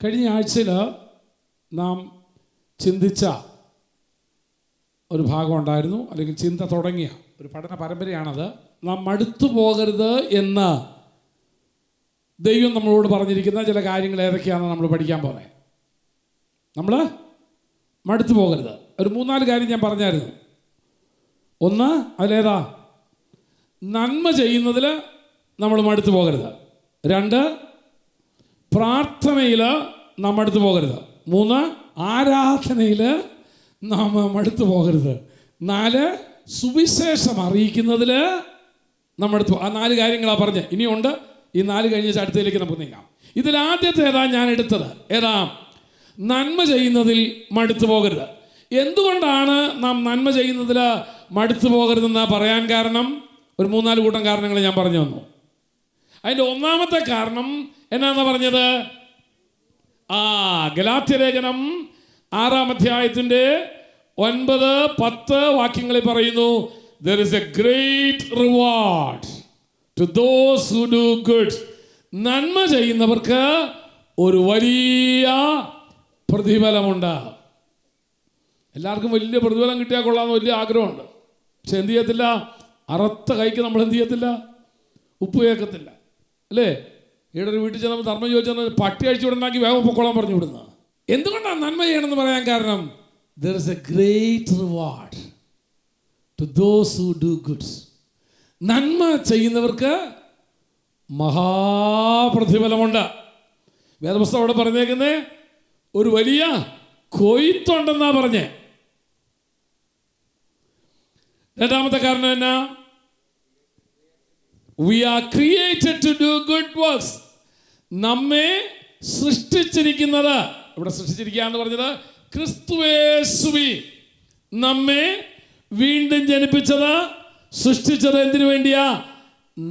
കഴിഞ്ഞ ആഴ്ചയിൽ നാം ചിന്തിച്ച ഒരു ഭാഗം ഉണ്ടായിരുന്നു, അല്ലെങ്കിൽ ചിന്ത തുടങ്ങിയ ഒരു പഠന പരമ്പരയാണത്. നാം മടുത്തു പോകരുത് എന്ന് ദൈവം നമ്മളോട് പറഞ്ഞിരിക്കുന്ന ചില കാര്യങ്ങൾ ഏതൊക്കെയാണെന്ന് നമ്മൾ പഠിക്കാൻ പോകുന്നത്. നമ്മൾ മടുത്തു പോകരുത്. ഒരു 3-4 കാര്യം ഞാൻ പറഞ്ഞായിരുന്നു. ഒന്ന്, അതിലേതാ? നന്മ ചെയ്യുന്നതിൽ നമ്മൾ മടുത്തു പോകരുത്. 2, പ്രാർത്ഥനയിൽ നാം മടുത്തു പോകരുത്. 3, ആരാധനയിൽ നാം മടുത്തു പോകരുത്. 4, സുവിശേഷം അറിയിക്കുന്നതിൽ നാം മടുത്തു. ആ 4 കാര്യങ്ങളാണ് പറഞ്ഞത്. ഇനിയുണ്ട്. ഈ 4 കഴിഞ്ഞ അടുത്തതിലേക്ക് നമുക്ക് നീങ്ങാം. ഇതിൽ ആദ്യത്തെ ഏതാ ഞാൻ എടുത്തത്? ഏതാ? നന്മ ചെയ്യുന്നതിൽ മടുത്തു പോകരുത്. എന്തുകൊണ്ടാണ് നാം നന്മ ചെയ്യുന്നതിൽ മടുത്തു പോകരുതെന്ന് പറയാൻ കാരണം ഒരു 3-4 കൂട്ടം കാരണങ്ങൾ ഞാൻ പറഞ്ഞു തന്നു. അതിൻ്റെ ഒന്നാമത്തെ കാരണം എന്നാന്ന് പറഞ്ഞത്? ഗലാത്യലേഖനം 6-ാം അധ്യായത്തിൻ്റെ 9-10 വാക്യങ്ങളിൽ പറയുന്നു, there is a great reward to those who do good. നന്മ ചെയ്യുന്നവർക്ക് ഒരു വലിയ പ്രതിഫലമുണ്ട്. എല്ലാവർക്കും വലിയ പ്രതിഫലം കിട്ടിയാൽ കൊള്ളാമെന്ന് വലിയ ആഗ്രഹമുണ്ട്. പക്ഷെ എന്ത് ചെയ്യത്തില്ല? അറുത്ത കൈക്ക് നമ്മൾ എന്ത് ചെയ്യത്തില്ല? ഉപ്പ് കേൾക്കത്തില്ല, അല്ലേ? ഇവിടെ ഒരു വീട്ടിൽ ചെന്നപ്പോൾ ധർമ്മം ചോദിച്ചാൽ പട്ടി അഴിച്ചു വിടണമെങ്കിൽ വേഗം പൊക്കോളാൻ പറഞ്ഞു വിടുന്നത്. എന്തുകൊണ്ടാണ് നന്മ ചെയ്യണമെന്ന് പറയാൻ കാരണം? there is a great reward to those who do good. നന്മ ചെയ്യുന്നവർക്ക് മഹാപ്രതിഫലമുണ്ട്. വേദപുസ്തകം അവിടെ പറഞ്ഞേക്കുന്നത് ഒരു വലിയ കൊയ്ത്തുണ്ടെന്നാ പറഞ്ഞേ. രണ്ടാമത്തെ കാരണം എന്നാ? we are created to do good works. നമ്മെ സൃഷ്ടിച്ചിരിക്കുന്നത്, ഇവിടെ സൃഷ്ടിച്ചിരിക്കുക എന്ന് പറഞ്ഞത് ക്രിസ്തുയേശുവിൽ നമ്മെ വീണ്ടും ജനിപ്പിച്ചത്, സൃഷ്ടിച്ചത് എന്തിനു വേണ്ടിയാ?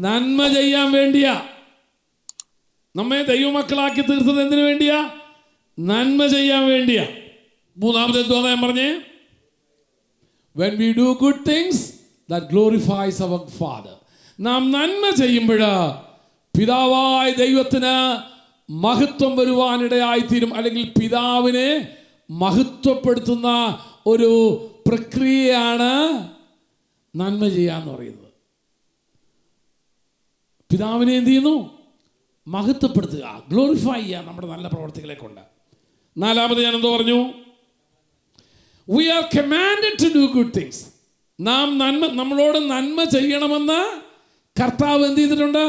നന്മ ചെയ്യാൻ വേണ്ടിയാ. നമ്മെ ദൈവമക്കളാക്കി തീർത്തത് എന്തിനു വേണ്ടിയാ? നന്മ ചെയ്യാൻ വേണ്ടിയാ. മൂന്നാമത്തെ എന്തുവാ ഞാൻ പറഞ്ഞേ? when we do good things that glorifies our Father. നാം നന്മ ചെയ്യുമ്പോൾ പിതാവായ ദൈവത്തിന് മഹത്വം വരുവാനിടയായിത്തീരും, അല്ലെങ്കിൽ പിതാവിനെ മഹത്വപ്പെടുത്തുന്ന ഒരു പ്രക്രിയയാണ് നന്മ ചെയ്യാന്ന് പറയുന്നത്. പിതാവിനെ എന്ത് ചെയ്യുന്നു? മഹത്വപ്പെടുത്തുക, ഗ്ലോറിഫൈ ചെയ്യുക നമ്മുടെ നല്ല പ്രവർത്തികളെ കൊണ്ട്. നാലാമത് ഞാൻ എന്തോ പറഞ്ഞു? we are commanded to do good things. നമ്മളോട് നന്മ ചെയ്യണമെന്ന് കർത്താവ് എന്ത് ചെയ്തിട്ടുണ്ട്?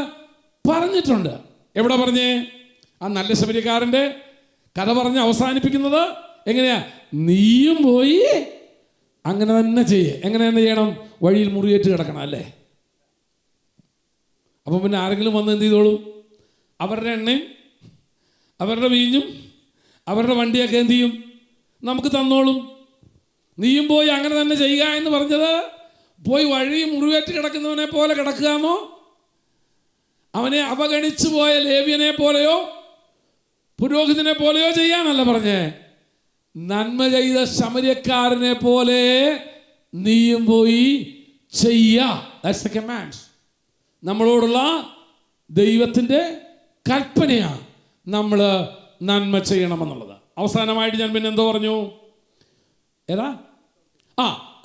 പറഞ്ഞിട്ടുണ്ട്. എവിടെ പറഞ്ഞേ? ആ നല്ല ശമരിയക്കാരൻ്റെ കഥ പറഞ്ഞ് അവസാനിപ്പിക്കുന്നത് എങ്ങനെയാ? നീയും പോയി അങ്ങനെ തന്നെ ചെയ്യേ. എങ്ങനെ തന്നെ ചെയ്യണം? വഴിയിൽ മുറിയേറ്റ് കിടക്കണം, അല്ലേ? അപ്പം പിന്നെ ആരെങ്കിലും വന്ന് എന്ത് ചെയ്തോളും? അവരുടെ എണ്ണയും അവരുടെ വീഞ്ഞും അവരുടെ വണ്ടിയൊക്കെ എന്ത് ചെയ്യും? നമുക്ക് തന്നോളും. നീയും പോയി അങ്ങനെ തന്നെ ചെയ്യുക എന്ന് പറഞ്ഞത് പോയി വഴി മുറിവേറ്റ് കിടക്കുന്നവനെ പോലെ കിടക്കുകയാണോ? അവനെ അവഗണിച്ചു പോയ ലേവ്യനെ പോലെയോ പുരോഹിതനെ പോലെയോ ചെയ്യാനല്ല പറഞ്ഞേ. നന്മ ചെയ്ത ശമര്യക്കാരനെ പോലെ നീയും പോയി ചെയ്യുക. That's the command. നമ്മളോടുള്ള ദൈവത്തിൻ്റെ കൽപ്പനയാണ് നമ്മൾ നന്മ ചെയ്യണമെന്നുള്ളത്. അവസാനമായിട്ട് ഞാൻ പിന്നെ എന്തോ പറഞ്ഞു? ഏതാ?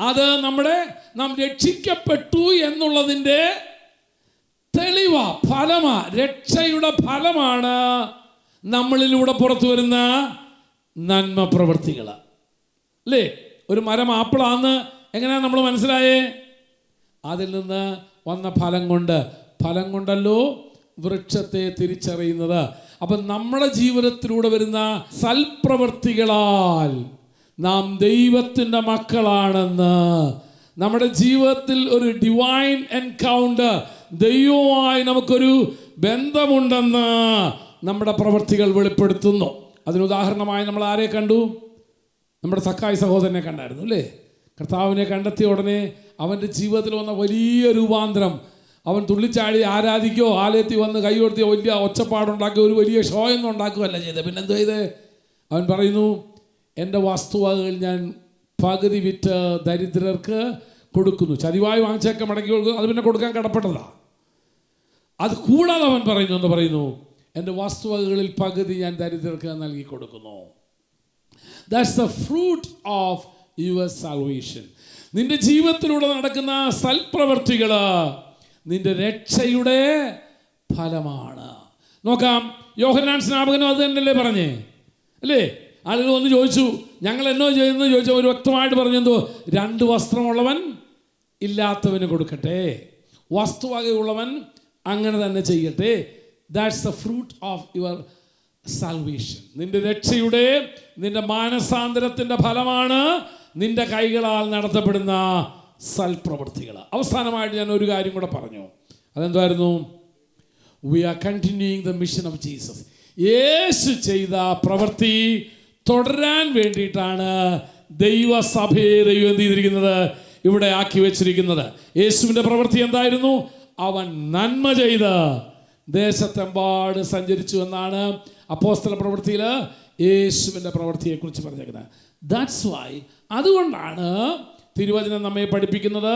അത് നാം രക്ഷിക്കപ്പെട്ടു എന്നുള്ളതിൻ്റെ തെളിവ, ഫലമാ, രക്ഷയുടെ ഫലമാണ് നമ്മളിലൂടെ പുറത്തു വരുന്ന നന്മ പ്രവൃത്തികൾ, അല്ലേ? ഒരു മരം ആപ്പിളാന്ന് എങ്ങനെയാണ് നമ്മൾ മനസ്സിലായേ? അതിൽ നിന്ന് വന്ന ഫലം കൊണ്ടല്ലോ വൃക്ഷത്തെ തിരിച്ചറിയുന്നത്. അപ്പം നമ്മുടെ ജീവിതത്തിലൂടെ വരുന്ന സൽപ്രവൃത്തികളാൽ നാം ദൈവത്തിൻ്റെ മക്കളാണെന്ന്, നമ്മുടെ ജീവിതത്തിൽ ഒരു ഡിവൈൻ എൻകൗണ്ടർ, ദൈവവുമായി നമുക്കൊരു ബന്ധമുണ്ടെന്ന് നമ്മുടെ പ്രവൃത്തികൾ വെളിപ്പെടുത്തുന്നു. അതിനുദാഹരണമായി നമ്മൾ ആരെ കണ്ടു? നമ്മുടെ സക്കായി സഹോദരനെ കണ്ടായിരുന്നു, അല്ലേ? കർത്താവിനെ കണ്ടെത്തിയ ഉടനെ അവൻ്റെ ജീവിതത്തിൽ വന്ന വലിയ രൂപാന്തരം. അവൻ തുള്ളിച്ചാടി ആരാധിക്കുകയോ ആലയത്തിൽ വന്ന് കൈകൊടുത്തിയോ വലിയ ഒച്ചപ്പാടുണ്ടാക്കുകയോ ഒരു വലിയ ഷോ ഒന്നും ഉണ്ടാക്കുകയല്ല ചെയ്തത്. പിന്നെ എന്തോ ചെയ്ത്? അവൻ പറയുന്നു, എൻ്റെ വസ്തുവകകൾ ഞാൻ പകുതി വിറ്റ് ദരിദ്രർക്ക് കൊടുക്കുന്നു. ചതിവായി വാങ്ങിച്ചൊക്കെ മടക്കി കൊടുക്കുന്നു. അത് പിന്നെ കൊടുക്കാൻ കടപ്പെട്ടതാണ്. അത് കൂടാതെ അവൻ പറയുന്നു, എൻ്റെ വസ്തുവകകളിൽ പകുതി ഞാൻ ദരിദ്രർക്ക് നൽകി കൊടുക്കുന്നു. That's the fruit of your salvation. നിന്റെ ജീവിതത്തിലൂടെ നടക്കുന്ന സൽപ്രവൃത്തികൾ നിന്റെ രക്ഷയുടെ ഫലമാണ്. നോക്കാം, യോഹന്നാൻ സ്നാപകനും അത് തന്നെയല്ലേ പറഞ്ഞേ, അല്ലേ? ആളുകൾ വന്ന് ചോദിച്ചു, ഞങ്ങൾ എന്നോ ചെയ്യുന്നത് ചോദിച്ചാൽ ഒരു വ്യക്തമായിട്ട് പറഞ്ഞു, എന്തോ 2 വസ്ത്രമുള്ളവൻ ഇല്ലാത്തവന് കൊടുക്കട്ടെ, വസ്തുവകയുള്ളവൻ അങ്ങനെ തന്നെ ചെയ്യട്ടെ. That's the fruit of your salvation. നിന്റെ രക്ഷയുടെ, നിന്റെ മാനസാന്തരത്തിൻ്റെ ഫലമാണ് നിന്റെ കൈകളാൽ നടത്തപ്പെടുന്ന സൽപ്രവൃത്തികൾ. അവസാനമായിട്ട് ഞാൻ ഒരു കാര്യം കൂടെ പറഞ്ഞു. അതെന്തായിരുന്നു? We are continuing the mission of Jesus. യേശു ചെയ്ത പ്രവൃത്തി തുടരാൻ വേണ്ടിയിട്ടാണ് ദൈവസഭയെ ദൈവം എന്ത് ചെയ്തിരിക്കുന്നത്? ഇവിടെ ആക്കി വെച്ചിരിക്കുന്നത്. യേശുവിൻ്റെ പ്രവൃത്തി എന്തായിരുന്നു? അവൻ നന്മ ചെയ്ത് ദേശത്തെമ്പാട് സഞ്ചരിച്ചു എന്നാണ് അപ്പോസ്തല പ്രവൃത്തിയിൽ യേശുവിൻ്റെ പ്രവൃത്തിയെക്കുറിച്ച് പറഞ്ഞേക്കുന്നത്. ദാറ്റ്സ് വൈ, അതുകൊണ്ടാണ് തിരുവചനം നമ്മെ പഠിപ്പിക്കുന്നത്,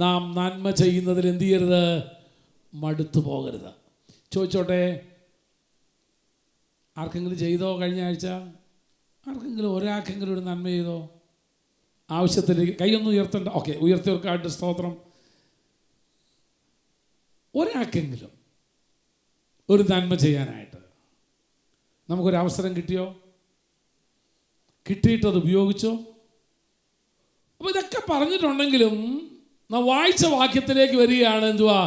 നാം നന്മ ചെയ്യുന്നതിൽ എന്ത് ചെയ്യരുത്? മടുത്തു പോകരുത്. ചോദിച്ചോട്ടെ, ആർക്കെങ്കിലും ചെയ്തോ? കഴിഞ്ഞ ആഴ്ച ആർക്കെങ്കിലും ഒരാൾക്കെങ്കിലും ഒരു നന്മ ചെയ്തോ? ആവശ്യത്തിലേക്ക് കൈയൊന്നും ഉയർത്തണ്ട. ഓക്കെ, ഉയർത്തിയവർക്കായിട്ട് സ്തോത്രം. ഒരാൾക്കെങ്കിലും ഒരു നന്മ ചെയ്യാനായിട്ട് നമുക്കൊരവസരം കിട്ടിയോ? കിട്ടിയിട്ടത് ഉപയോഗിച്ചോ? അപ്പോൾ ഇതൊക്കെ പറഞ്ഞിട്ടുണ്ടെങ്കിലും നാം വായിച്ച വാക്യത്തിലേക്ക് വരികയാണ്. എന്തുവാ?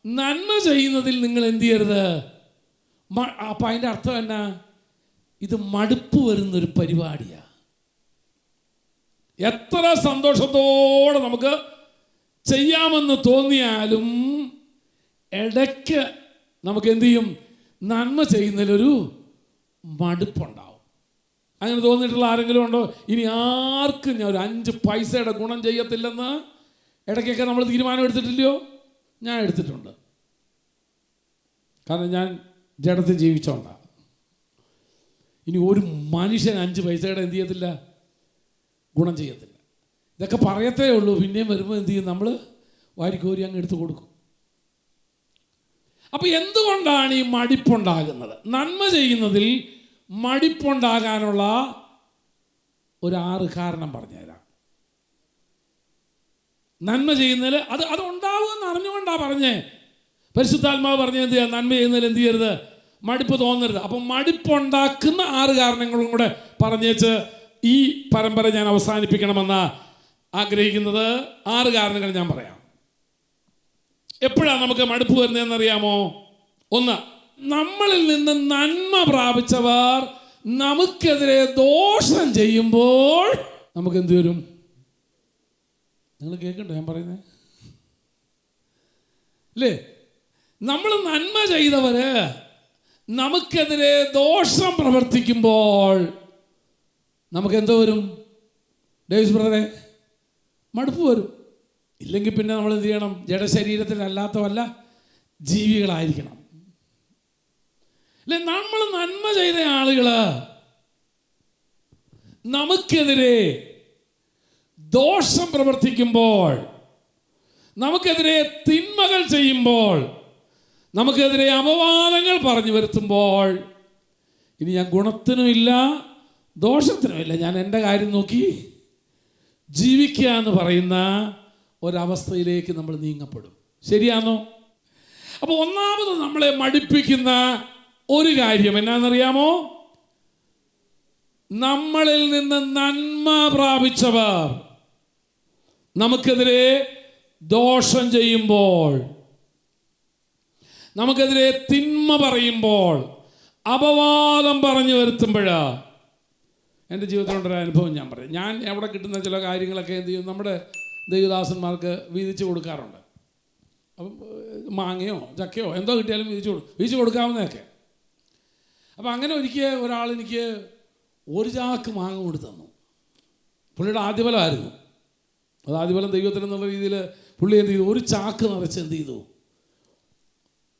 നന്മ ചെയ്യുന്നതിൽ നിങ്ങൾ എന്ത് ചെയ്യരുത്. അപ്പം അതിൻ്റെ അർത്ഥം എന്നാ? ഇത് മടുപ്പ് വരുന്നൊരു പരിപാടിയാണ്. എത്ര സന്തോഷത്തോടെ നമുക്ക് ചെയ്യാമെന്ന് തോന്നിയാലും ഇടയ്ക്ക് നമുക്ക് എന്ത് ചെയ്യും? നന്മ ചെയ്യുന്നതിലൊരു മടുപ്പുണ്ടാവും. അങ്ങനെ തോന്നിയിട്ടുള്ള ആരെങ്കിലും ഉണ്ടോ? ഇനി ആർക്കും ഞാൻ ഒരു 5 പൈസയുടെ ഗുണം ചെയ്യത്തില്ലെന്ന് ഇടയ്ക്കൊക്കെ നമ്മൾ തീരുമാനം എടുത്തിട്ടില്ലയോ? ഞാൻ എടുത്തിട്ടുണ്ട്. കാരണം ഞാൻ ജഡത്തിൽ ജീവിച്ചോണ്ടാണ്. ഇനി ഒരു മനുഷ്യൻ 5 പൈസയുടെ എന്ത് ചെയ്യത്തില്ല? ഗുണം ചെയ്യത്തില്ല. ഇതൊക്കെ പറയത്തേ ഉള്ളൂ. പിന്നെയും വരുമ്പോൾ എന്ത് ചെയ്യും? നമ്മൾ വാരിക്കോരി അങ്ങ് എടുത്ത് കൊടുക്കും. അപ്പോൾ എന്തുകൊണ്ടാണ് ഈ മടിപ്പുണ്ടാകുന്നത്? നന്മ ചെയ്യുന്നതിൽ മടിപ്പുണ്ടാകാനുള്ള ഒരു 6 കാരണം പറഞ്ഞുതരാം. നന്മ ചെയ്യുന്നതിൽ അത് ഉണ്ടാവുമെന്ന് അറിഞ്ഞുകൊണ്ടാണ് പറഞ്ഞേ. പരിശുദ്ധാത്മാവ് പറഞ്ഞത് എന്ത് ചെയ്യുക? നന്മ ചെയ്യുന്നതിൽ എന്ത് ചെയ്യരുത്? മടുപ്പ് തോന്നരുത്. അപ്പം മടുപ്പുണ്ടാക്കുന്ന 6 കാരണങ്ങളും കൂടെ പറഞ്ഞേച്ച് ഈ പരമ്പര ഞാൻ അവസാനിപ്പിക്കണമെന്ന് ആഗ്രഹിക്കുന്നത്. 6 കാരണങ്ങൾ ഞാൻ പറയാം. എപ്പോഴാണ് നമുക്ക് മടുപ്പ് വരുന്നതെന്നറിയാമോ? 1, നമ്മളിൽ നിന്ന് നന്മ പ്രാപിച്ചവർ നമുക്കെതിരെ ദോഷം ചെയ്യുമ്പോൾ നമുക്ക് എന്ത് വരും? നിങ്ങൾ കേൾക്കണ്ടോ ഞാൻ പറയുന്നത്? അല്ലേ? നമ്മൾ നന്മ ചെയ്തവര് നമുക്കെതിരെ ദോഷം പ്രവർത്തിക്കുമ്പോൾ നമുക്ക് എന്തോ വരും? ഡേവിസ് ബ്രദറെ, മടുപ്പ് വരും. ഇല്ലെങ്കിൽ പിന്നെ നമ്മൾ എന്ത് ചെയ്യണം? ജഡശരീരത്തിലല്ലാത്ത വല്ല ജീവികളായിരിക്കണം. അല്ലെ? നമ്മൾ നന്മ ചെയ്ത ആളുകൾ നമുക്കെതിരെ ദോഷം പ്രവർത്തിക്കുമ്പോൾ, നമുക്കെതിരെ തിന്മകൾ ചെയ്യുമ്പോൾ, നമുക്കെതിരെ അപവാദങ്ങൾ പറഞ്ഞു വരുത്തുമ്പോൾ, ഇനി ഞാൻ ഗുണത്തിനുമില്ല ദോഷത്തിനുമില്ല, ഞാൻ എൻ്റെ കാര്യം നോക്കി ജീവിക്കുക എന്ന് പറയുന്ന ഒരവസ്ഥയിലേക്ക് നമ്മൾ നീങ്ങപ്പെടും. ശരിയാണോ? അപ്പോൾ ഒന്നാമത് നമ്മളെ മടുപ്പിക്കുന്ന ഒരു കാര്യം എന്നാണെന്നറിയാമോ? നമ്മളിൽ നിന്ന് നന്മ പ്രാപിച്ചവർ നമുക്കെതിരെ ദോഷം ചെയ്യുമ്പോൾ, നമുക്കെതിരെ തിന്മ പറയുമ്പോൾ, അപവാദം പറഞ്ഞു വരുത്തുമ്പോഴാ. എൻ്റെ ജീവിതത്തിലുണ്ടൊരു അനുഭവം ഞാൻ പറയാം. ഞാൻ എവിടെ കിട്ടുന്ന ചില കാര്യങ്ങളൊക്കെ എന്ത് ചെയ്യും? നമ്മുടെ ദൈവദാസന്മാർക്ക് വീതിച്ച് കൊടുക്കാറുണ്ട്. അപ്പം മാങ്ങയോ ചക്കയോ എന്തോ കിട്ടിയാലും വീതിച്ച് കൊടുക്കാവുന്നതൊക്കെ. അപ്പം അങ്ങനെ ഒരിക്കൽ ഒരാൾ എനിക്ക് 1 ചാക്ക് മാങ്ങ കൊണ്ട് തന്നു. പുള്ളിയുടെ ആദ്യഫലമായിരുന്നു. അത് ആദ്യഫലം ദൈവത്തിന് എന്നുള്ള രീതിയിൽ പുള്ളി എന്ത് ചെയ്തു? 1 ചാക്ക് നിറച്ച് എന്ത് ചെയ്തു?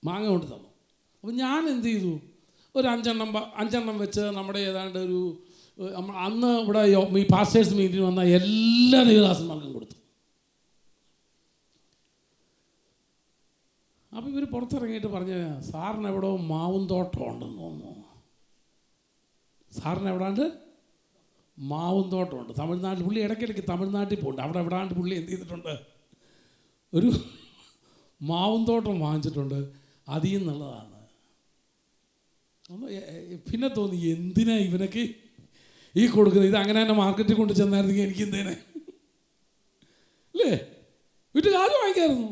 മാങ്ങ കൊണ്ട് തന്നു. അപ്പം ഞാൻ എന്ത് ചെയ്തു? ഒരു 5 വെച്ച് നമ്മുടെ ഏതാണ്ട് ഒരു അന്ന് ഇവിടെ ഈ പാസ്റ്റേഴ്സ് മീറ്റിന് വന്ന എല്ലാ ദൈവദാസന്മാർക്കും കൊടുത്തു. അപ്പോൾ ഇവർ പുറത്തിറങ്ങിയിട്ട് പറഞ്ഞ സാറിന് എവിടെയോ മാവും തോട്ടം ഉണ്ടെന്ന് തോന്നുന്നു. സാറിന് എവിടാണ്ട് മാവും തോട്ടമുണ്ട് തമിഴ്നാട്ടിൽ. പുള്ളി ഇടയ്ക്കിടയ്ക്ക് തമിഴ്നാട്ടിൽ പോകുന്നുണ്ട്. അവിടെ എവിടാണ്ട് പുള്ളി എന്ത് ചെയ്തിട്ടുണ്ട്, ഒരു മാവും തോട്ടം വാങ്ങിച്ചിട്ടുണ്ട്. അതിൽ നിന്നുള്ളതാണ്. പിന്നെ തോന്നി എന്തിനാ ഇവനൊക്കെ ഈ കൊടുക്കുന്നത്, ഇത് അങ്ങനെ തന്നെ മാർക്കറ്റിൽ കൊണ്ട് ചെന്നായിരുന്നെങ്കിൽ എനിക്ക് എന്തേനെ അല്ലേ, വീട്ടിൽ കാര്യം വാങ്ങിക്കായിരുന്നു.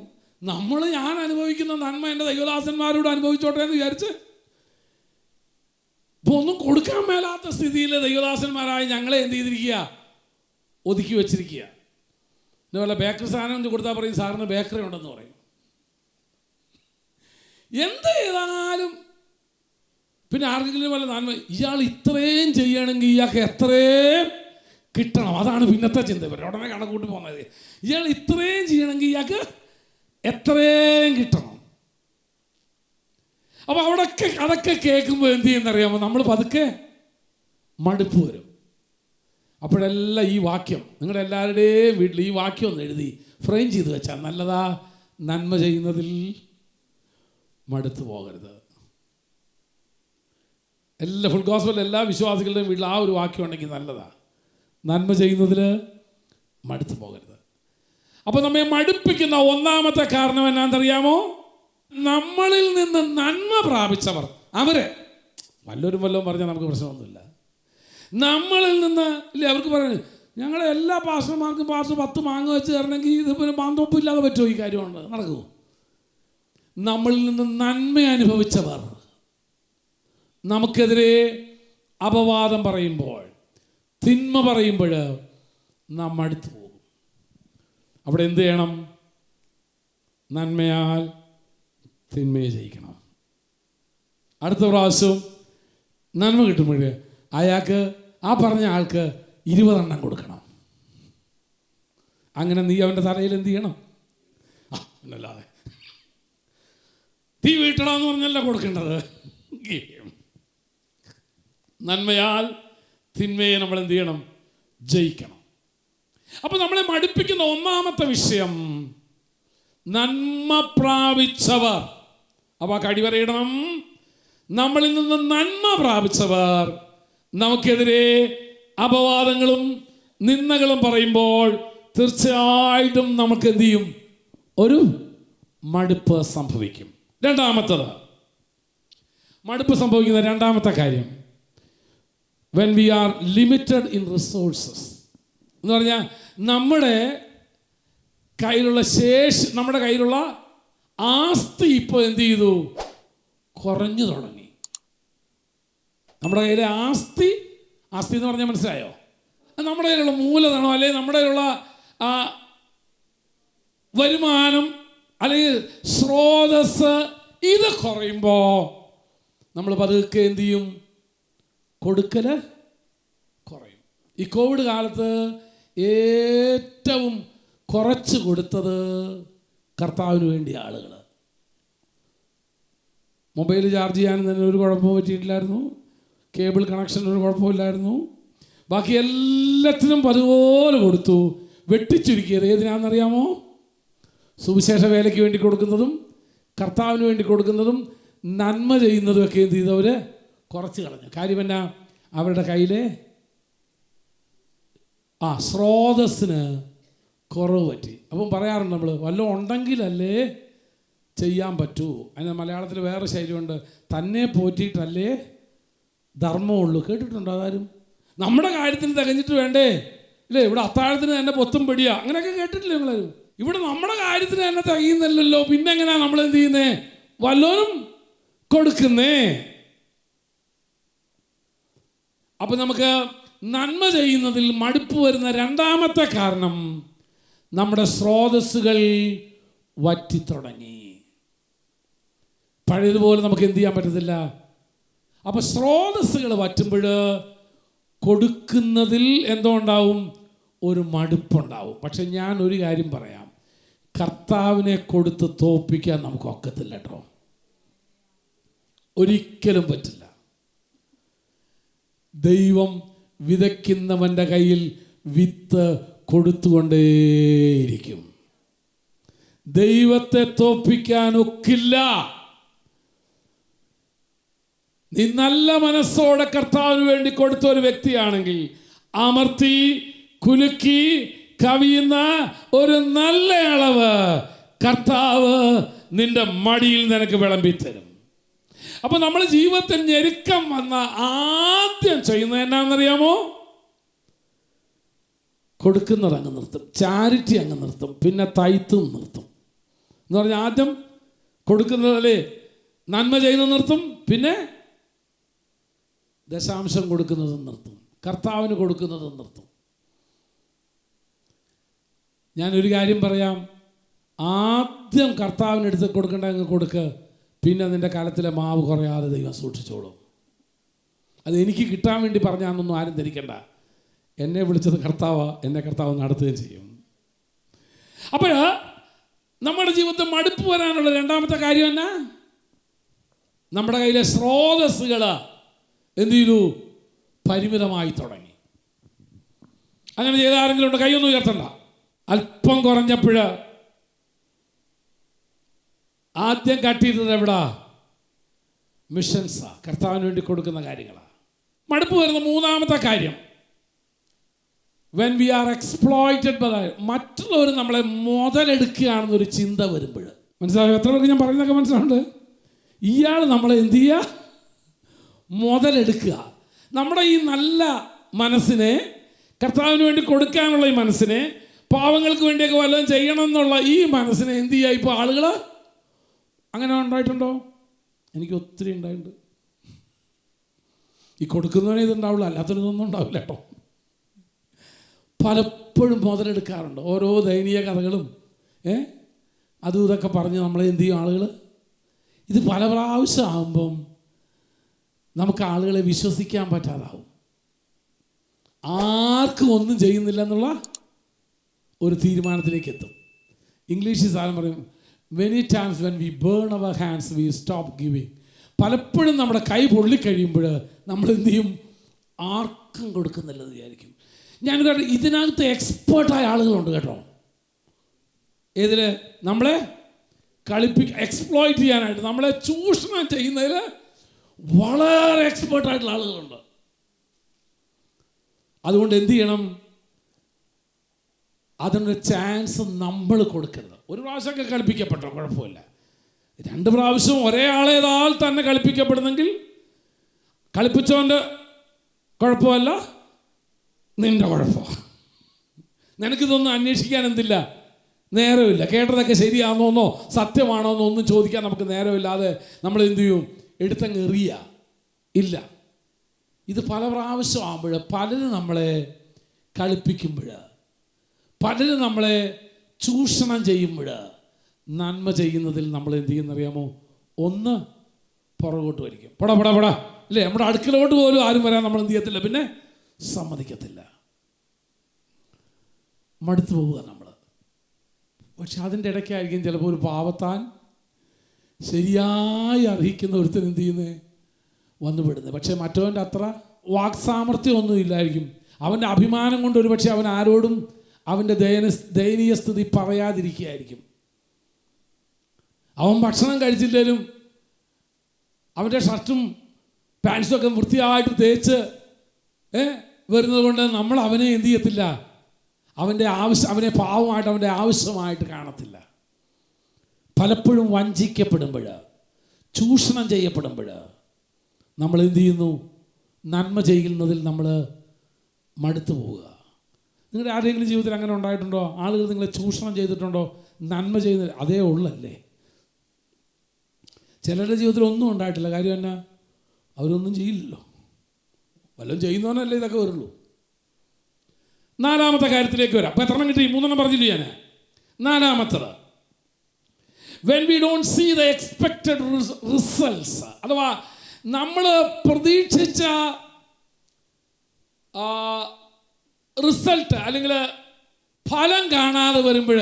ഞാൻ അനുഭവിക്കുന്ന നന്മ എൻ്റെ ദൈവദാസന്മാരോട് അനുഭവിച്ചോട്ടെ എന്ന് വിചാരിച്ച് ഇപ്പോൾ ഒന്നും കൊടുക്കാൻ മേലാത്ത സ്ഥിതിയിൽ ദൈവദാസന്മാരായി ഞങ്ങളെ എന്ത് ചെയ്തിരിക്കുക, ഒതുക്കി വെച്ചിരിക്കുക. ഇതുപോലെ ബേക്കറി സാധനം കൊടുത്താൽ പറയും സാറിന് ബേക്കറി ഉണ്ടെന്ന് പറയും. എന്ത് ചെയ്താലും പിന്നെ ആർക്കെങ്കിലും വല്ല നന്മ, ഇയാൾ ഇത്രയും ചെയ്യണമെങ്കിൽ ഇയാൾക്ക് എത്രയും കിട്ടണം, അതാണ് പിന്നത്തെ ചിന്ത. ഉടനെ കണക്കൂട്ടി പോകുന്നത്, ഇയാൾ ഇത്രയും ചെയ്യണമെങ്കിൽ ഇയാൾക്ക് എത്രയും കിട്ടണം. അപ്പോൾ അതൊക്കെ കേൾക്കുമ്പോൾ എന്ത് ചെയ്യുന്നറിയാമോ, നമ്മൾ പതുക്കെ മടുപ്പ് വരും. അപ്പോഴെല്ലാം ഈ വാക്യം നിങ്ങളുടെ എല്ലാവരുടെയും വീട്ടിൽ ഈ വാക്യം ഒന്ന് എഴുതി ഫ്രെയിം ചെയ്ത് വെച്ചാൽ നല്ലതാ. നന്മ ചെയ്യുന്നതിൽ മടുത്തു പോകരുത്. ഫുൾ ഗോസ്പൽ എല്ലാ വിശ്വാസികളുടെയും വീട്ടിൽ ആ ഒരു വാക്യം ഉണ്ടെങ്കിൽ നല്ലതാ. നന്മ ചെയ്യുന്നതിൽ മടുത്തു പോകരുത്. അപ്പോൾ നമ്മെ മടുപ്പിക്കുന്ന ഒന്നാമത്തെ കാരണം എന്നാണെന്നറിയാമോ, നമ്മളിൽ നിന്ന് നന്മ പ്രാപിച്ചവർ, അവരെ വല്ലവരും പറഞ്ഞാൽ നമുക്ക് പ്രശ്നമൊന്നുമില്ല. നമ്മളിൽ നിന്ന് ഇല്ലേ, അവർക്ക് പറയുന്നത് ഞങ്ങളെ എല്ലാ പാസ്റ്റർമാർക്കും 10 മാങ്ങ വെച്ച് തരണമെങ്കിൽ ഇത് പിന്നെ മാന്തോപ്പില്ലാതെ പറ്റുമോ, ഈ കാര്യമുണ്ട്, നടക്കുമോ? നമ്മളിൽ നിന്ന് നന്മ അനുഭവിച്ചവർ നമുക്കെതിരെ അപവാദം പറയുമ്പോൾ, തിന്മ പറയുമ്പോൾ നാം മടുത്തു പോകും. അവിടെ എന്ത് ചെയ്യണം? നന്മയാൽ തിന്മയെ ജയിക്കണം. അടുത്ത പ്രാവശ്യം നന്മ കിട്ടുമ്പോൾ അയാൾക്ക്, ആ പറഞ്ഞ ആൾക്ക് 20 എണ്ണം കൊടുക്കണം. അങ്ങനെ നീ അവൻ്റെ തലയിൽ എന്ത് ചെയ്യണം? എന്നല്ലാതെ തീ വീട്ടണമെന്ന് പറഞ്ഞല്ല കൊടുക്കേണ്ടത്. നന്മയാൽ തിന്മയെ നമ്മൾ എന്ത് ചെയ്യണം? ജയിക്കണം. അപ്പോൾ നമ്മളെ മടുപ്പിക്കുന്ന ഒന്നാമത്തെ വിഷയം നന്മ പ്രാപിച്ചവർ. അപ്പോൾ കടിവരയിടണം, നമ്മളിൽ നിന്ന് നന്മ പ്രാപിച്ചവർ നമുക്കെതിരെ അപവാദങ്ങളും നിന്ദകളും പറയുമ്പോൾ തീർച്ചയായിട്ടും നമുക്ക് എന്ത് ചെയ്യും? ഒരു മടുപ്പ് സംഭവിക്കും. രണ്ടാമത്തത്, മടുപ്പ് സംഭവിക്കുന്ന രണ്ടാമത്തെ കാര്യം, when we are limited in resources എന്ന് പറഞ്ഞാൽ നമ്മുടെ കയ്യിലുള്ള നമ്മുടെ കയ്യിലുള്ള ആസ്തി ഇപ്പോൾ എന്ത് ചെയ്തു? കുറഞ്ഞു തുടങ്ങി. നമ്മുടെ കയ്യിലെ ആസ്തി എന്ന് പറഞ്ഞാൽ മനസ്സിലായോ? നമ്മുടെ കയ്യിലുള്ള മൂലധനം അല്ലെങ്കിൽ നമ്മുടെ കയ്യിലുള്ള വരുമാനം അല്ലെങ്കിൽ സ്രോതസ് ഇത് കുറയുമ്പോൾ നമ്മൾ പതുക്കെ എന്ത് ചെയ്യും? കൊടുക്കൽ കുറയും. ഈ കോവിഡ് കാലത്ത് ഏറ്റവും കുറച്ച് കൊടുത്തത് കർത്താവിന് വേണ്ടി ആളുകൾ. മൊബൈൽ ചാർജ് ചെയ്യാനും തന്നെ ഒരു കുഴപ്പവും പറ്റിയിട്ടില്ലായിരുന്നു, കേബിൾ കണക്ഷന് ഒരു കുഴപ്പമില്ലായിരുന്നു, ബാക്കി എല്ലാത്തിനും അതുപോലെ കൊടുത്തു. വെട്ടിച്ചുരുക്കിയത് ഏതിനാണെന്നറിയാമോ? സുവിശേഷ വേലയ്ക്ക് വേണ്ടി കൊടുക്കുന്നതും കർത്താവിന് വേണ്ടി കൊടുക്കുന്നതും നന്മ ചെയ്യുന്നതും ഒക്കെ എന്ത് ചെയ്തവർ കുറച്ച് കളഞ്ഞു. കാര്യം എന്നാ? അവരുടെ കയ്യിലെ സ്രോതസ്സിന് കുറവ് പറ്റി. അപ്പം പറയാറുണ്ട് നമ്മൾ, വല്ലതും ഉണ്ടെങ്കിലല്ലേ ചെയ്യാൻ പറ്റൂ. അതിന് മലയാളത്തിൽ വേറെ ശൈലിയുണ്ട്, തന്നെ പോറ്റിയിട്ടല്ലേ ധർമ്മമുള്ളൂ. കേട്ടിട്ടുണ്ടോ അതാരും? നമ്മുടെ കാര്യത്തിന് തികഞ്ഞിട്ട് വേണ്ടേ ഇല്ലേ? ഇവിടെ അത്താഴത്തിന് തന്നെ പൊത്തും പെടിയാ, അങ്ങനെയൊക്കെ കേട്ടിട്ടില്ലേ നിങ്ങളാരും? ഇവിടെ നമ്മുടെ കാര്യത്തിന് തന്നെ തികയുന്നില്ലല്ലോ, പിന്നെ എങ്ങനെയാ നമ്മൾ എന്ത് ചെയ്യുന്നേ? വല്ലവരും കൊടുക്കുന്നേ. അപ്പം നമുക്ക് നന്മ ചെയ്യുന്നതിൽ മടുപ്പ് വരുന്ന രണ്ടാമത്തെ കാരണം, നമ്മുടെ സ്രോതസ്സുകൾ വറ്റിത്തുടങ്ങി. പഴയതുപോലെ നമുക്ക് എന്ത് ചെയ്യാൻ പറ്റത്തില്ല. അപ്പം സ്രോതസ്സുകൾ വറ്റുമ്പോൾ കൊടുക്കുന്നതിൽ എന്തോ ഉണ്ടാവും? ഒരു മടുപ്പുണ്ടാവും. പക്ഷെ ഞാൻ ഒരു കാര്യം പറയാം, കർത്താവിനെ കൊടുത്ത് തോൽപ്പിക്കാൻ നമുക്ക് ഒക്കത്തില്ല കേട്ടോ, ഒരിക്കലും പറ്റില്ല. ദൈവം വിതയ്ക്കുന്നവൻ്റെ കയ്യിൽ വിത്ത് കൊടുത്തുകൊണ്ടേയിരിക്കും. ദൈവത്തെ തോൽപ്പിക്കാൻ ഒക്കില്ല. നീ നല്ല മനസ്സോടെ കർത്താവിന് വേണ്ടി കൊടുത്ത ഒരു വ്യക്തിയാണെങ്കിൽ അമർത്തി കുലുക്കി കവിയുന്ന ഒരു നല്ല അളവ് കർത്താവ് നിന്റെ മടിയിൽ നിനക്ക് വിളമ്പിത്തരും. അപ്പൊ നമ്മൾ ജീവിതത്തിൽ ഞെരുക്കം വന്ന ആദ്യം ചെയ്യുന്നത് എന്നാണെന്നറിയാമോ? കൊടുക്കുന്നത് അങ്ങ് നിർത്തും, ചാരിറ്റി അങ്ങ് നിർത്തും, പിന്നെ തൈത്തും നിർത്തും. എന്ന് പറഞ്ഞാൽ ആദ്യം കൊടുക്കുന്നതല്ലേ, നന്മ ചെയ്യുന്നത് നിർത്തും, പിന്നെ ദശാംശം കൊടുക്കുന്നതും നിർത്തും, കർത്താവിന് കൊടുക്കുന്നതും നിർത്തും. ഞാനൊരു കാര്യം പറയാം, ആദ്യം കർത്താവിനെടുത്ത് കൊടുക്കേണ്ടതെങ്കിൽ കൊടുക്ക്, പിന്നെ നിൻ്റെ കാലത്തിലെ മാവ് കുറയാതെ ദൈവം സൂക്ഷിച്ചോളും. അത് എനിക്ക് കിട്ടാൻ വേണ്ടി പറഞ്ഞാന്നൊന്നും ആരും ധരിക്കണ്ട. എന്നെ വിളിച്ചത് കർത്താവാ, എന്നെ കർത്താവ് നടത്തുകയും ചെയ്യും. അപ്പോൾ നമ്മുടെ ജീവിതത്തിൽ മടുപ്പ് വരാനുള്ള രണ്ടാമത്തെ കാര്യം എന്നാ? നമ്മുടെ കയ്യിലെ സ്രോതസ്സുകൾ എന്ത് ചെയ്തു? പരിമിതമായി തുടങ്ങി. അങ്ങനെ ചെയ്ത ആരെങ്കിലും ഉണ്ട്? കൈയൊന്നും ഉയർത്തണ്ട. അല്പം കുറഞ്ഞപ്പോൾ ആദ്യം കട്ട് ചെയ്തത് എവിടാ? മിഷൻസാ, കർത്താവിന് വേണ്ടി കൊടുക്കുന്ന കാര്യങ്ങളാണ്. മടുപ്പ് വരുന്ന മൂന്നാമത്തെ കാര്യം, when we are exploited by, മറ്റുള്ളവർ നമ്മളെ മുതലെടുക്കുകയാണെന്നൊരു ചിന്ത വരുമ്പോൾ. മനസ്സിലായോ? എത്ര പേർക്ക് ഞാൻ പറയുന്നതൊക്കെ മനസ്സിലുണ്ട്? ഇയാൾ നമ്മളെ എന്ത് ചെയ്യുക? മുതലെടുക്കുക. നമ്മുടെ ഈ നല്ല മനസ്സിനെ, കർത്താവിന് വേണ്ടി കൊടുക്കാനുള്ള ഈ മനസ്സിനെ, പാവങ്ങൾക്ക് വേണ്ടിയൊക്കെ വല്ലതും ചെയ്യണം എന്നുള്ള ഈ മനസ്സിനെ എന്ത് ചെയ്യുക? ഇപ്പോൾ ആളുകൾ അങ്ങനെ ഉണ്ടായിട്ടുണ്ടോ? എനിക്ക് ഒത്തിരി ഉണ്ടായിട്ടുണ്ട്. ഈ കൊടുക്കുന്നവനെ ഇതുണ്ടാവുള്ളൂ, അല്ലാത്തതൊന്നും ഉണ്ടാവില്ല കേട്ടോ. പലപ്പോഴും മുതലെടുക്കാറുണ്ട്. ഓരോ ദയനീയ കഥകളും അതും ഇതൊക്കെ പറഞ്ഞ് നമ്മളെ എന്ത് ചെയ്യും ആളുകൾ. ഇത് പല പ്രാവശ്യം ആകുമ്പം നമുക്ക് ആളുകളെ വിശ്വസിക്കാൻ പറ്റാതാവും. ആർക്കും ഒന്നും ചെയ്യുന്നില്ല എന്നുള്ള ഒരു തീരുമാനത്തിലേക്ക് എത്തും. ഇംഗ്ലീഷിൽ സാധനം പറയും, many times when we burn our hands we stop giving. പലപ്പോഴും നമ്മുടെ കൈ പൊള്ളിക്കഴിയുമ്പോൾ നമ്മൾ എന്ത് ചെയ്യും? ആർക്കും കൊടുക്കുന്നില്ലെന്ന് വിചാരിക്കും. ഞാൻ കേട്ടോ, ഇതിനകത്ത് എക്സ്പേർട്ടായ ആളുകളുണ്ട് കേട്ടോ. ഏതിൽ? നമ്മളെ എക്സ്പ്ലോയിറ്റ് ചെയ്യാനായിട്ട്, നമ്മളെ ചൂഷണം ചെയ്യുന്നതിൽ വളരെ എക്സ്പേർട്ടായിട്ടുള്ള ആളുകളുണ്ട്. അതുകൊണ്ട് എന്ത് ചെയ്യണം? അതിനൊരു ചാൻസ് നമ്മൾ കൊടുക്കരുത്. ഒരു പ്രാവശ്യമൊക്കെ കളിപ്പിക്കപ്പെട്ടോ കുഴപ്പമില്ല. 2 പ്രാവശ്യം ഒരേ ആളേതാൽ തന്നെ കളിപ്പിക്കപ്പെടുന്നെങ്കിൽ കളിപ്പിച്ചോൻ്റെ കുഴപ്പമല്ല, നിൻ്റെ കുഴപ്പമാണ്. നിനക്കിതൊന്നും അന്വേഷിക്കാൻ എന്തില്ല? നേരമില്ല. കേട്ടതൊക്കെ ശരിയാണോന്നോ സത്യമാണോന്നോ ഒന്നും ചോദിക്കാൻ നമുക്ക് നേരമില്ലാതെ നമ്മൾ എന്ത് ചെയ്യും? എടുത്തങ്ങ് എറിയ. ഇല്ല, ഇത് പല പ്രാവശ്യം ആകുമ്പോൾ, പലരും നമ്മളെ കളിപ്പിക്കുമ്പോൾ, പലരും നമ്മളെ ചൂഷണം ചെയ്യുമ്പോൾ, നന്മ ചെയ്യുന്നതിൽ നമ്മൾ എന്ത് ചെയ്യുന്നറിയാമോ? ഒന്ന് പുറകോട്ട് വലിക്കും. പടാ അല്ലേ? നമ്മുടെ അടുക്കളോട്ട് പോലും ആരും വരാൻ നമ്മൾ എന്ത് ചെയ്യത്തില്ല, പിന്നെ സമ്മതിക്കത്തില്ല. മടുത്തു പോവുക നമ്മൾ. പക്ഷെ അതിൻ്റെ ഇടയ്ക്കായിരിക്കും ചിലപ്പോൾ ഒരു പാവത്താൻ ശരിയായി അർഹിക്കുന്ന ഒരുത്തൻ എന്ത് ചെയ്യുന്നത്? വന്നുപെടുന്നത്. പക്ഷേ മറ്റവൻ്റെ അത്ര വാക്സാമർത്ഥ്യം ഒന്നും ഇല്ലായിരിക്കും. അവൻ്റെ അഭിമാനം കൊണ്ട് ഒരു പക്ഷേ അവൻ ആരോടും അവൻ്റെ ദയനീയ സ്ഥിതി പറയാതിരിക്കുകയായിരിക്കും. അവൻ ഭക്ഷണം കഴിച്ചില്ലെങ്കിലും അവൻ്റെ ഷർട്ടും പാൻസുമൊക്കെ വൃത്തിയായിട്ട് തേച്ച് വരുന്നത് കൊണ്ട് നമ്മൾ അവനെ എന്ത് ചെയ്യത്തില്ല? അവനെ പാവമായിട്ട്, അവൻ്റെ ആവശ്യമായിട്ട് കാണത്തില്ല. പലപ്പോഴും വഞ്ചിക്കപ്പെടുമ്പോൾ, ചൂഷണം ചെയ്യപ്പെടുമ്പോൾ നമ്മൾ എന്ത് ചെയ്യുന്നു? നന്മ ചെയ്യുന്നതിൽ നമ്മൾ മടുത്തു പോവുക. നിങ്ങളുടെ ആരുടെയെങ്കിലും ജീവിതത്തിൽ അങ്ങനെ ഉണ്ടായിട്ടുണ്ടോ? ആളുകൾ നിങ്ങളെ ചൂഷണം ചെയ്തിട്ടുണ്ടോ? നന്മ ചെയ്യുന്ന അതേ ഉള്ളല്ലേ? ചിലരുടെ ജീവിതത്തിൽ ഒന്നും ഉണ്ടായിട്ടില്ല. കാര്യം എന്നാ? അവരൊന്നും ചെയ്യില്ലല്ലോ. വല്ലതും ചെയ്യുന്നവനല്ലേ ഇതൊക്കെ വരുള്ളൂ. 4ാമത്തെ കാര്യത്തിലേക്ക് വരാം. അപ്പോൾ 3 കിട്ടി? 3 പറഞ്ഞില്ല ഞാൻ. 4ാമത്തത്, when we don't see the expected results, അഥവാ നമ്മൾ പ്രതീക്ഷിച്ച റിസൾട്ട് അല്ലെങ്കിൽ ഫലം കാണാതെ വരുമ്പോൾ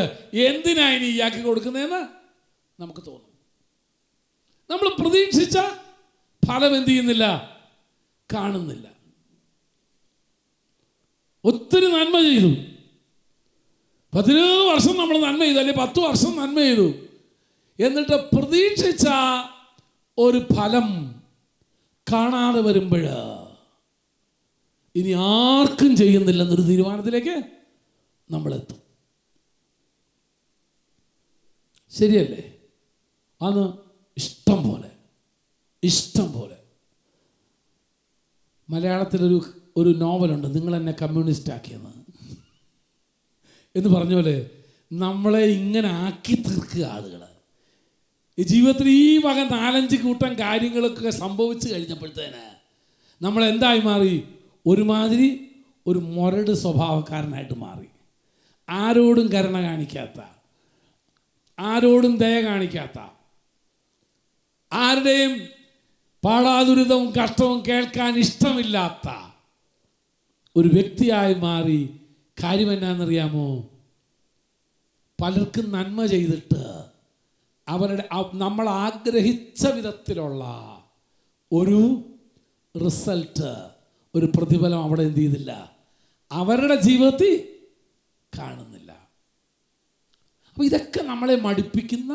എന്തിനാ ഇനി ഇയാൾക്ക് കൊടുക്കുന്നതെന്ന് നമുക്ക് തോന്നും. നമ്മൾ പ്രതീക്ഷിച്ച ഫലം എന്ത് ചെയ്യുന്നില്ല? കാണുന്നില്ല. ഒത്തിരി നന്മ ചെയ്തു, 17 വർഷം നമ്മൾ നന്മ ചെയ്തു, അല്ലെങ്കിൽ 10 വർഷം നന്മ ചെയ്തു, എന്നിട്ട് പ്രതീക്ഷിച്ച ഒരു ഫലം കാണാതെ വരുമ്പോൾ ഇനി ആർക്കും ചെയ്യുന്നില്ലെന്നൊരു തീരുമാനത്തിലേക്ക് നമ്മളെത്തും. ശരിയല്ലേ? അന്ന് ഇഷ്ടം പോലെ മലയാളത്തിലൊരു നോവലുണ്ട്, നിങ്ങൾ എന്നെ കമ്മ്യൂണിസ്റ്റ് ആക്കിയെന്ന് എന്ന് പറഞ്ഞ പോലെ നമ്മളെ ഇങ്ങനെ ആക്കി തീർക്കുക ആളുകൾ. ഈ ജീവിതത്തിൽ ഈ വക 4-5 കൂട്ടം കാര്യങ്ങളൊക്കെ സംഭവിച്ചു കഴിഞ്ഞപ്പോഴത്തേന് നമ്മളെന്തായി മാറി? ഒരുമാതിരി ഒരു മുരട് സ്വഭാവക്കാരനായിട്ട് മാറി. ആരോടും കരുണ കാണിക്കാത്ത, ആരോടും ദയ കാണിക്കാത്ത, ആരുടെയും പാടാദുരിതവും കഷ്ടവും കേൾക്കാൻ ഇഷ്ടമില്ലാത്ത ഒരു വ്യക്തിയായി മാറി. കാര്യം എന്നാണെന്നറിയാമോ? പലർക്കും നന്മ ചെയ്തിട്ട് നമ്മൾ ആഗ്രഹിച്ച വിധത്തിലുള്ള ഒരു റിസൾട്ട്, ഒരു പ്രതിഫലം അവിടെ എന്ത് ചെയ്തില്ല, അവരുടെ ജീവിതത്തിൽ കാണുന്നില്ല. അപ്പോൾ ഇതൊക്കെ നമ്മളെ മടുപ്പിക്കുന്ന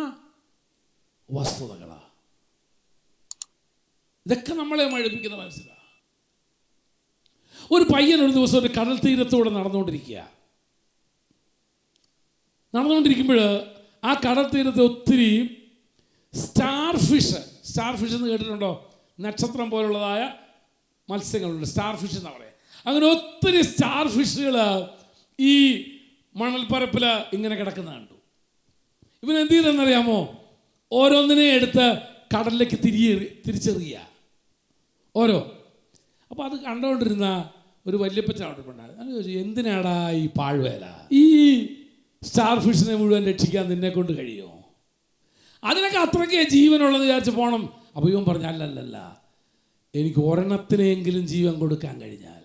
വസ്തുതകളാണ്. ഇതൊക്കെ നമ്മളെ മടുപ്പിക്കുന്ന മനസ്സിലാണ്. ഒരു പയ്യൻ ഒരു ദിവസം ഒരു കടൽ തീരത്തൂടെ നടന്നുകൊണ്ടിരിക്കുമ്പോൾ ആ കടൽ തീരത്ത് ഒത്തിരി സ്റ്റാർ ഫിഷ് എന്ന് കേട്ടിട്ടുണ്ടോ? നക്ഷത്രം പോലുള്ളതായ മത്സ്യങ്ങളുണ്ട്, സ്റ്റാർ ഫിഷ് എന്ന് പറയാം. അങ്ങനെ ഒത്തിരി സ്റ്റാർ ഫിഷുകൾ ഈ മണൽപ്പരപ്പിൽ ഇങ്ങനെ കിടക്കുന്ന കണ്ടു. ഇവൻ എന്ത് ചെയ്തെന്നറിയാമോ? ഓരോന്നിനെ എടുത്ത് കടലിലേക്ക് തിരിച്ചെറിയുക, ഓരോ. അപ്പോൾ അത് കണ്ടുകൊണ്ടിരുന്ന ഒരു വല്യപ്പച്ച അവിടെ ഉണ്ടായിരുന്നു. അത് ചോദിച്ചു, എന്തിനാടാ ഈ പാഴ്വേല? ഈ സ്റ്റാർ ഫിഷിനെ മുഴുവൻ രക്ഷിക്കാൻ നിന്നെ കൊണ്ട് കഴിയുമോ? അതിനൊക്കെ അത്രയ്ക്ക് ജീവനുള്ളത് വിചാരിച്ച് പോകണം. അപ്പോൾ ഇവൻ പറഞ്ഞു, അല്ലല്ല, എനിക്ക് ഒരെണ്ണത്തിനെങ്കിലും ജീവൻ കൊടുക്കാൻ കഴിഞ്ഞാൽ,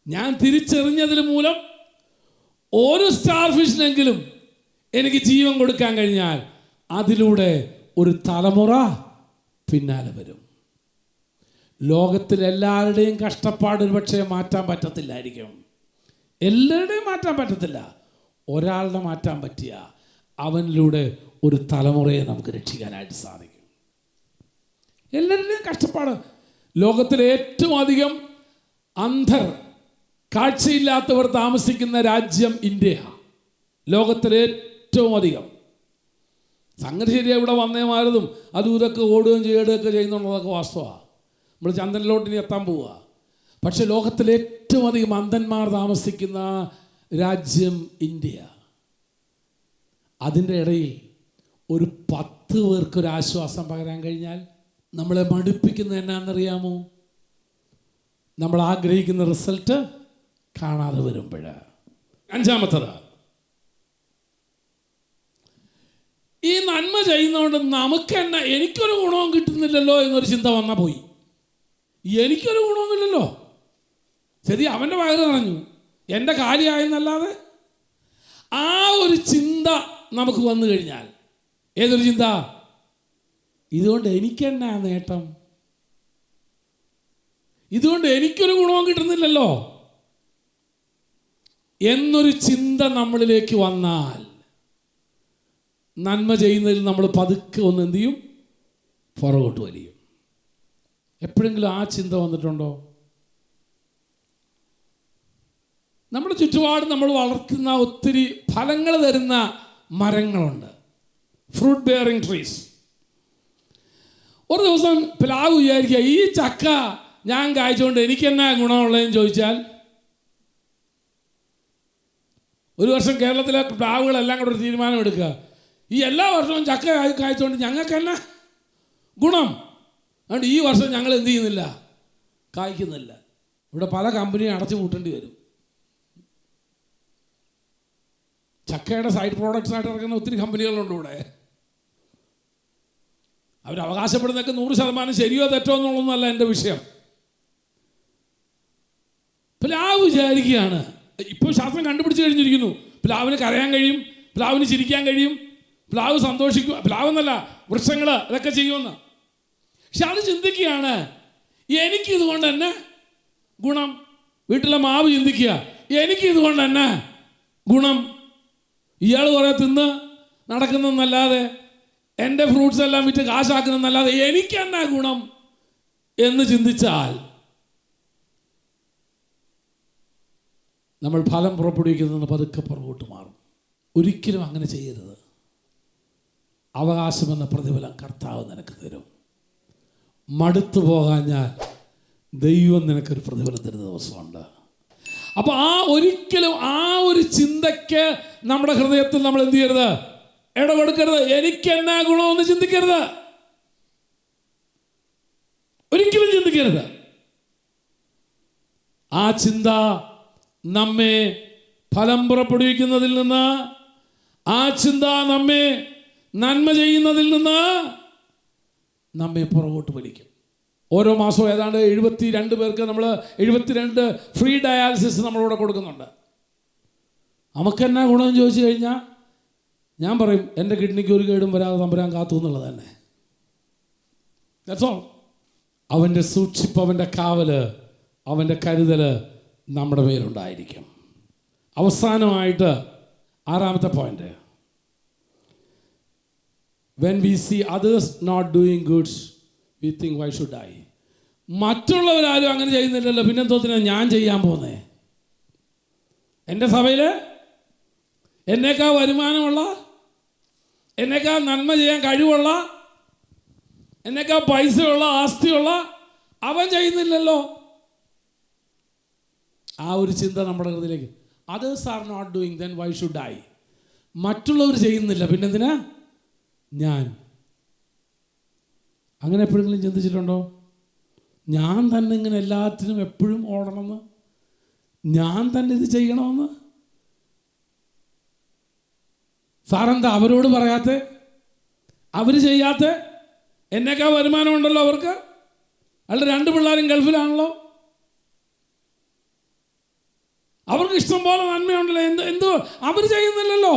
ഞാൻ തിരിച്ചെറിഞ്ഞതിൽ മൂലം ഒരു സ്റ്റാർ ഫിഷിനെങ്കിലും എനിക്ക് ജീവൻ കൊടുക്കാൻ കഴിഞ്ഞാൽ അതിലൂടെ ഒരു തലമുറ പിന്നാലെ വരും. ലോകത്തിലെല്ലാവരുടെയും കഷ്ടപ്പാട് ഒരു പക്ഷേ മാറ്റാൻ പറ്റത്തില്ലായിരിക്കും, എല്ലാവരുടെയും മാറ്റാൻ പറ്റത്തില്ല. ഒരാളുടെ മാറ്റാൻ പറ്റിയ അവനിലൂടെ ഒരു തലമുറയെ നമുക്ക് രക്ഷിക്കാനായിട്ട് സാധിക്കും. എല്ലാവരുടെയും കഷ്ടപ്പാട്. ലോകത്തിലെ ഏറ്റവും അധികം അന്ധർ, കാഴ്ചയില്ലാത്തവർ താമസിക്കുന്ന രാജ്യം ഇന്ത്യയാണ്. ലോകത്തിലെ ഏറ്റവും അധികം. സംഗതി ശരിയാണ്, ഇവിടെ വന്നേ മാറുന്നതും അതും ഇതൊക്കെ ഓടുകയും ചെയ്യുകയൊക്കെ ചെയ്യുന്നുള്ളതൊക്കെ വാസ്തവമാണ്. നമ്മൾ ചന്ദ്രനിലോട്ട് ഇനി എത്താൻ പോവുക. പക്ഷെ ലോകത്തിലെ ഏറ്റവും അധികം അന്ധന്മാർ താമസിക്കുന്ന രാജ്യം ഇന്ത്യ. അതിൻ്റെ ഇടയിൽ ഒരു 10 പേർക്കൊരാശ്വാസം പകരാൻ കഴിഞ്ഞാൽ നമ്മളെ മടുപ്പിക്കുന്നത് എന്നാണെന്നറിയാമോ? നമ്മൾ ആഗ്രഹിക്കുന്ന റിസൾട്ട് കാണാതെ വരുമ്പോൾ. 5-മത്തത്, ഈ നന്മ ചെയ്യുന്നതുകൊണ്ട് നമുക്കെന്നെ എനിക്കൊരു ഗുണവും കിട്ടുന്നില്ലല്ലോ എന്നൊരു ചിന്ത വന്നാൽ പോയി. എനിക്കൊരു ഗുണവുമില്ലല്ലോ. ശരി, അവൻ്റെ വയറ് നിറഞ്ഞു, എൻ്റെ കാര്യമായെന്നല്ലാതെ ആ ഒരു ചിന്ത നമുക്ക് വന്നു കഴിഞ്ഞാൽ, ഏതൊരു ചിന്ത? ഇതുകൊണ്ട് എനിക്കെന്നാ നേട്ടം, ഇതുകൊണ്ട് എനിക്കൊരു ഗുണവും കിട്ടുന്നില്ലല്ലോ എന്നൊരു ചിന്ത നമ്മളിലേക്ക് വന്നാൽ നന്മ ചെയ്യുന്നതിൽ നമ്മൾ പതുക്കെ ഒന്ന് എന്ത് ചെയ്യും? പുറകോട്ട് വലിയും. എപ്പോഴെങ്കിലും ആ ചിന്ത വന്നിട്ടുണ്ടോ? നമ്മുടെ ചുറ്റുപാട് നമ്മൾ വളർത്തുന്ന ഒത്തിരി ഫലങ്ങൾ തരുന്ന മരങ്ങളുണ്ട്, ഫ്രൂട്ട് ബെയറിംഗ് ട്രീസ്. ഒരു ദിവസം പ്ലാവ് വിചാരിക്കുക, ഈ ചക്ക ഞാൻ കായ്ച്ചുകൊണ്ട് എനിക്ക് എന്നാ ഗുണമുള്ളതെന്ന് ചോദിച്ചാൽ, ഒരു വർഷം കേരളത്തിലെ പ്ലാവുകളെല്ലാം കൂടെ ഒരു തീരുമാനം എടുക്കുക, ഈ എല്ലാ വർഷവും ചക്ക കായ്ച്ചുകൊണ്ട് ഞങ്ങൾക്ക് എന്നാ ഗുണം, അതുകൊണ്ട് ഈ വർഷം ഞങ്ങൾ എന്ത് ചെയ്യുന്നില്ല, കായ്ക്കുന്നില്ല. ഇവിടെ പല കമ്പനിയും അടച്ചു പൂട്ടേണ്ടി വരും. ചക്കയുടെ സൈഡ് പ്രോഡക്ട്സ് ആയിട്ട് ഇറക്കുന്ന ഒത്തിരി കമ്പനികളുണ്ട് ഇവിടെ. അവർ അവകാശപ്പെടുന്നതൊക്കെ 100% ശരിയോ തെറ്റോ എന്നുള്ളതൊന്നുമല്ല എൻ്റെ വിഷയം. പ്ലാവ് വിചാരിക്കുകയാണ്, ഇപ്പോൾ ശാസ്ത്രം കണ്ടുപിടിച്ച് കഴിഞ്ഞിരിക്കുന്നു, പ്ലാവിന് കരയാൻ കഴിയും, പ്ലാവിന് ചിരിക്കാൻ കഴിയും, പ്ലാവ് സന്തോഷിക്കും, പ്ലാവെന്നല്ല വൃക്ഷങ്ങൾ അതൊക്കെ ചെയ്യുമെന്ന്. പക്ഷെ അത് ചിന്തിക്കുകയാണ്, എനിക്കിതുകൊണ്ട് തന്നെ ഗുണം. വീട്ടിലെ മാവ് ചിന്തിക്കുക, എനിക്കിതുകൊണ്ട് തന്നെ ഗുണം? ഇയാൾ കുറേ തിന്ന് നടക്കുന്നതെന്നല്ലാതെ, എൻ്റെ ഫ്രൂട്ട്സ് എല്ലാം വിറ്റ് കാശാക്കുന്നതെന്നല്ലാതെ എനിക്ക് എന്നാ ഗുണം എന്ന് ചിന്തിച്ചാൽ നമ്മൾ ഫലം പുറപ്പെടുവിക്കുന്നതെന്ന് പതുക്കെ പുറകോട്ട് മാറും. ഒരിക്കലും അങ്ങനെ ചെയ്യരുത്. അവകാശമെന്ന പ്രതിഫലം കർത്താവ് നിനക്ക് തരും. മടുത്തു പോകാഞ്ഞാൽ ദൈവം നിനക്കൊരു പ്രതിഫലം തരുന്ന ദിവസമുണ്ട്. അപ്പോൾ ഒരിക്കലും ഒരു ചിന്തയ്ക്ക് നമ്മുടെ ഹൃദയത്തിൽ നമ്മൾ എന്ത് ചെയ്യരുത്? ഇടപെടുക്കരുത്. എനിക്ക് എന്നാ ഗുണമെന്ന് ചിന്തിക്കരുത്, ഒരിക്കലും ചിന്തിക്കരുത്. ആ ചിന്ത നമ്മെ ഫലം പുറപ്പെടുവിക്കുന്നതിൽ നിന്ന്, ആ ചിന്ത നമ്മെ നന്മ ചെയ്യുന്നതിൽ നിന്ന് നമ്മെ പുറകോട്ട് വലിക്കും. ഓരോ മാസവും ഏതാണ്ട് 72 പേർക്ക് നമ്മൾ 72 ഫ്രീ ഡയാലിസിസ് നമ്മളിവിടെ കൊടുക്കുന്നുണ്ട്. നമുക്കെന്നാ ഗുണമെന്ന് ചോദിച്ചു കഴിഞ്ഞാൽ ഞാൻ പറയും, എൻ്റെ കിഡ്നിക്ക് ഒരു കേടും വരാതെ തമ്പുരാൻ കാത്തു എന്നുള്ളത് തന്നെ. That's all. അവൻ്റെ സൂക്ഷിപ്പ്, അവൻ്റെ കാവല്, അവൻ്റെ കരുതല് നമ്മുടെ മേലുണ്ടായിരിക്കും. അവസാനമായിട്ട് 6ാമത്തെ point, when we see others not doing good we think why should I. മറ്റുള്ളവരാരും അങ്ങനെ ചെയ്യുന്നില്ലല്ലോ, പിന്നെ എന്തോത്തിനാ ഞാൻ ചെയ്യാൻ പോകുന്നേ? എൻ്റെ സഭയിൽ എന്നേക്കാൾ വരുമാനമുള്ള, എന്നേക്കാൾ നന്മ ചെയ്യാൻ കഴിവുള്ള, എന്നേക്കാൾ പൈസയുള്ള, ആസ്തിയുള്ള അവൻ ചെയ്യുന്നില്ലല്ലോ. ആ ഒരു ചിന്ത നമ്മുടെ ഹൃദയത്തിലേക്ക്, others are not doing then why should I. മറ്റുള്ളവർ ചെയ്യുന്നില്ല, പിന്നെന്തിനാ ഞാൻ? അങ്ങനെ എപ്പോഴെങ്കിലും ചിന്തിച്ചിട്ടുണ്ടോ? ഞാൻ തന്നെ ഇങ്ങനെ എല്ലാത്തിനും എപ്പോഴും ഓടണമെന്ന്, ഞാൻ തന്നെ ഇത് ചെയ്യണമെന്ന്? സാറെന്താ അവരോട് പറയാത്ത? അവർ ചെയ്യാത്ത? എന്നേക്കാൾ വരുമാനമുണ്ടല്ലോ അവർക്ക്. അയാളുടെ 2 പിള്ളേരും ഗൾഫിലാണല്ലോ, അവർക്ക് ഇഷ്ടം പോലെ നന്മയുണ്ടല്ലോ, എന്തോ അവർ ചെയ്യുന്നില്ലല്ലോ.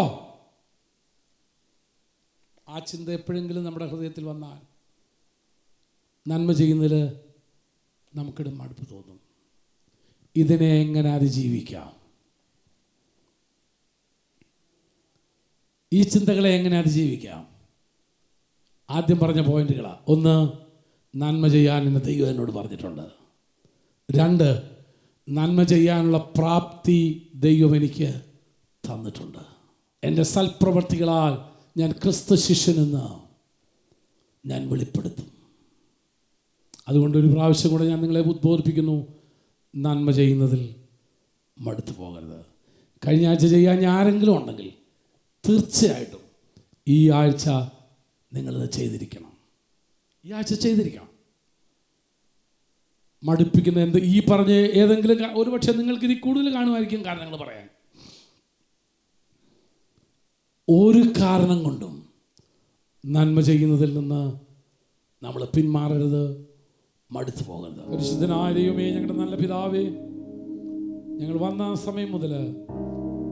ആ ചിന്ത എപ്പോഴെങ്കിലും നമ്മുടെ ഹൃദയത്തിൽ വന്നാൽ നന്മ ചെയ്യുന്നതിൽ നമുക്കിടും മടുപ്പ് തോന്നും. ഇതിനെ എങ്ങനെ അതിജീവിക്കാം? ഈ ചിന്തകളെ എങ്ങനെ അതിജീവിക്കാം? ആദ്യം പറഞ്ഞ പോയിന്റുകളാണ്. 1, നന്മ ചെയ്യാൻ എന്നെ ദൈവം എന്നോട് പറഞ്ഞിട്ടുണ്ട്. 2, നന്മ ചെയ്യാനുള്ള പ്രാപ്തി ദൈവം എനിക്ക് തന്നിട്ടുണ്ട്. എൻ്റെ സൽപ്രവർത്തികളാൽ ഞാൻ ക്രിസ്തു ശിഷ്യനെന്ന് ഞാൻ വെളിപ്പെടുത്തും. അതുകൊണ്ട് ഒരു പ്രാവശ്യം കൂടെ ഞാൻ നിങ്ങളെ ഉദ്ബോധിപ്പിക്കുന്നു, നന്മ ചെയ്യുന്നതിൽ മടുത്തു പോകരുത്. കഴിഞ്ഞ ആഴ്ച ചെയ്യാൻ ആരെങ്കിലും ഉണ്ടെങ്കിൽ തീർച്ചയായിട്ടും ഈ ആഴ്ച നിങ്ങളിത് ചെയ്തിരിക്കണം. ഈ ആഴ്ച ചെയ്തിരിക്കണം. മടുപ്പിക്കുന്ന ഈ പറഞ്ഞ ഏതെങ്കിലും ഒരു പക്ഷേ നിങ്ങൾക്ക് ഇതിൽ കൂടുതൽ കാണുമായിരിക്കും കാരണങ്ങൾ പറയാൻ. ഒരു കാരണം കൊണ്ടും നന്മ ചെയ്യുന്നതിൽ നിന്ന് നമ്മൾ പിന്മാറരുത്, മടുത്തു പോകരുത്. പരിശുദ്ധനായ ദൈവമേ, ഞങ്ങളുടെ നല്ല പിതാവേ, ഞങ്ങൾ വന്ന സമയം മുതൽ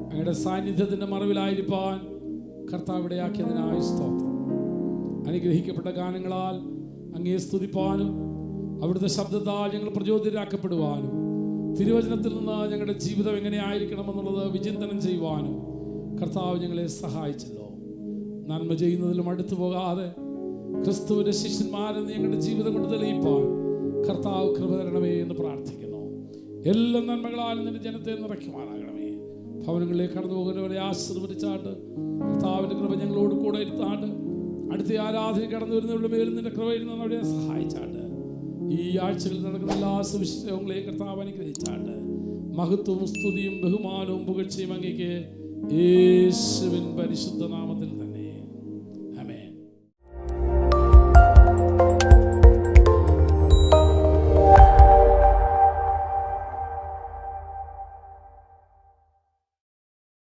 അങ്ങയുടെ സാന്നിധ്യത്തിൻ്റെ മറവിലായിരിക്കാൻ കർത്താവിടെയാക്കിയതിനായി സ്തോത്രം. അനുഗ്രഹിക്കപ്പെട്ട ഗാനങ്ങളാൽ അങ്ങയെ സ്തുതിപ്പാനും അവിടുത്തെ ശബ്ദത്താൽ ഞങ്ങൾ പ്രചോദിതരാക്കപ്പെടുവാനും തിരുവചനത്തിൽ നിന്ന് ഞങ്ങളുടെ ജീവിതം എങ്ങനെയായിരിക്കണമെന്നുള്ളത് വിചിന്തനം ചെയ്യുവാനും കർത്താവ് ഞങ്ങളെ സഹായിച്ചല്ലോ. നന്മ ചെയ്യുന്നതിലും അടുത്തു പോകാതെ ക്രിസ്തുവിൻ്റെ ശിഷ്യന്മാരെന്ന് ഞങ്ങളുടെ ജീവിതം കൊണ്ട് തെളിയിപ്പാൻ കർത്താവ് കൃപ തരണമേ എന്ന് പ്രാർത്ഥിക്കുന്നു. എല്ലാ നന്മകളാലും നിന്റെ ജനത്തെ നിറയ്ക്കുവാനാകണമേ. ഭവനങ്ങളിലേക്ക് കടന്നു പോകുന്നവരെ ആശീർവദിച്ചാട്ട് കർത്താവിൻ്റെ കൃപ ഞങ്ങളോട് കൂടെ ഇരുത്താണ്ട് അടുത്ത ആരാധന കടന്നു വരുന്നവരുടെ മേലും നിന്റെ കൃപ ഇരുന്നവരെ സഹായിച്ചാട്ട് ഈ ആഴ്ചകളിൽ നടക്കുന്ന എല്ലാ സുവിശേഷങ്ങളെയും കർത്താവ് അനുഗ്രഹിച്ചാട്ട് മഹത്വവും സ്തുതിയും ബഹുമാനവും പുകഴ്ചയും അങ്ങേക്ക് യേശുവിൻ പരിശുദ്ധ നാമത്തിൽ